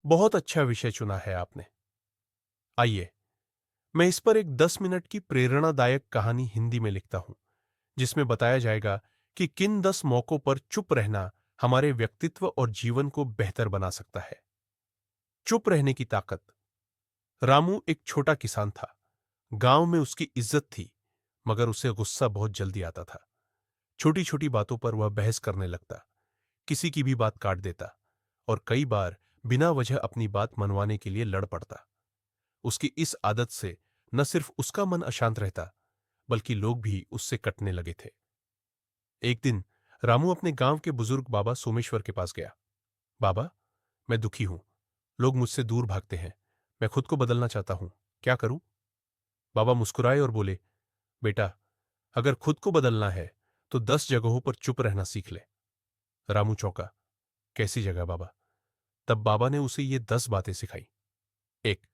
बहुत अच्छा विषय चुना है आपने। आइए, मैं इस पर एक 10 मिनट की प्रेरणादायक कहानी हिंदी में लिखता हूं, जिसमें बताया जाएगा कि किन 10 मौकों पर चुप रहना हमारे व्यक्तित्व और जीवन को बेहतर बना सकता है। चुप रहने की ताकत। रामू एक छोटा किसान था। गांव में उसकी इज्जत थी, मगर उसे गुस्सा बहुत जल्दी आता था। छोटी छोटी बातों पर वह बहस करने लगता, किसी की भी बात काट देता और कई बार बिना वजह अपनी बात मनवाने के लिए लड़ पड़ता। उसकी इस आदत से न सिर्फ उसका मन अशांत रहता, बल्कि लोग भी उससे कटने लगे थे। एक दिन रामू अपने गांव के बुजुर्ग बाबा सोमेश्वर के पास गया। बाबा, मैं दुखी हूं। लोग मुझसे दूर भागते हैं। मैं खुद को बदलना चाहता हूं। क्या करूं? बाबा मुस्कुराए और बोले, बेटा, अगर खुद को बदलना है तो 10 जगहों पर चुप रहना सीख ले। रामू चौंका। कैसी जगह बाबा? तब बाबा ने उसे ये 10 बातें सिखाई। एक,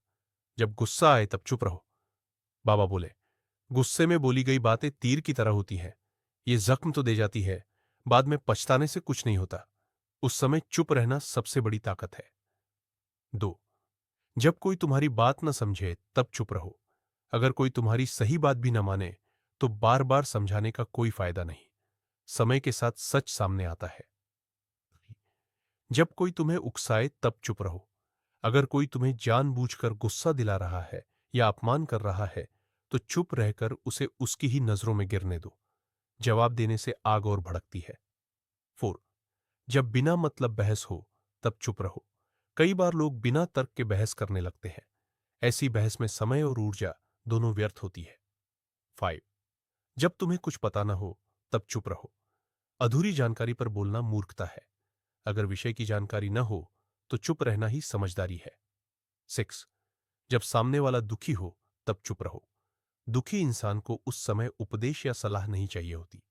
जब गुस्सा आए तब चुप रहो। बाबा बोले, गुस्से में बोली गई बातें तीर की तरह होती हैं। ये जख्म तो दे जाती है, बाद में पछताने से कुछ नहीं होता। उस समय चुप रहना सबसे बड़ी ताकत है। दो, जब कोई तुम्हारी बात न समझे तब चुप रहो। अगर कोई तुम्हारी सही बात भी न माने तो बार बार समझाने का कोई फायदा नहीं। समय के साथ सच सामने आता है। जब कोई तुम्हें उकसाए तब चुप रहो। अगर कोई तुम्हें जानबूझकर गुस्सा दिला रहा है या अपमान कर रहा है तो चुप रहकर उसे उसकी ही नजरों में गिरने दो। जवाब देने से आग और भड़कती है। 4, जब बिना मतलब बहस हो तब चुप रहो। कई बार लोग बिना तर्क के बहस करने लगते हैं। ऐसी बहस में समय और ऊर्जा दोनों व्यर्थ होती है। 5, जब तुम्हें कुछ पता ना हो तब चुप रहो। अधूरी जानकारी पर बोलना मूर्खता है। अगर विषय की जानकारी न हो तो चुप रहना ही समझदारी है। 6, जब सामने वाला दुखी हो तब चुप रहो। दुखी इंसान को उस समय उपदेश या सलाह नहीं चाहिए होती,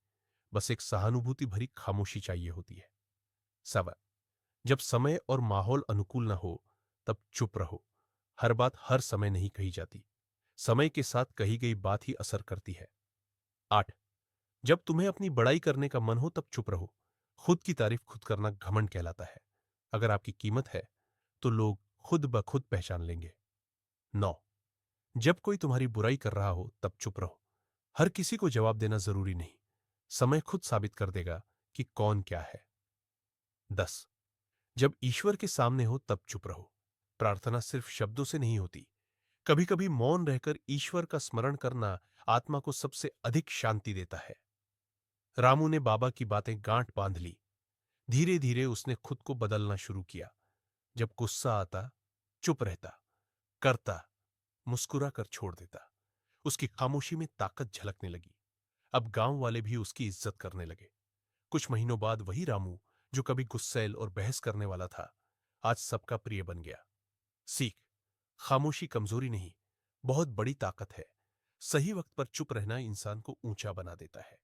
बस एक सहानुभूति भरी खामोशी चाहिए होती है। 7, जब समय और माहौल अनुकूल न हो तब चुप रहो। हर बात हर समय नहीं कही जाती। समय के साथ कही गई बात ही असर करती है। 8, जब तुम्हें अपनी बड़ाई करने का मन हो तब चुप रहो। खुद की तारीफ खुद करना घमंड कहलाता है। अगर आपकी कीमत है तो लोग खुद ब खुद पहचान लेंगे। 9, जब कोई तुम्हारी बुराई कर रहा हो तब चुप रहो। हर किसी को जवाब देना जरूरी नहीं। समय खुद साबित कर देगा कि कौन क्या है। 10, जब ईश्वर के सामने हो तब चुप रहो। प्रार्थना सिर्फ शब्दों से नहीं होती। कभी कभी मौन रहकर ईश्वर का स्मरण करना आत्मा को सबसे अधिक शांति देता है। रामू ने बाबा की बातें गांठ बांध ली। धीरे धीरे उसने खुद को बदलना शुरू किया। जब गुस्सा आता, चुप रहता, करता, मुस्कुरा कर छोड़ देता। उसकी खामोशी में ताकत झलकने लगी। अब गांव वाले भी उसकी इज्जत करने लगे। कुछ महीनों बाद वही रामू, जो कभी गुस्सैल और बहस करने वाला था, आज सबका प्रिय बन गया। सीख, खामोशी कमजोरी नहीं, बहुत बड़ी ताकत है। सही वक्त पर चुप रहना इंसान को ऊंचा बना देता है।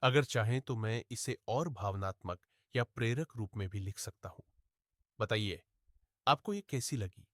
अगर चाहें तो मैं इसे और भावनात्मक या प्रेरक रूप में भी लिख सकता हूं। बताइए, आपको ये कैसी लगी?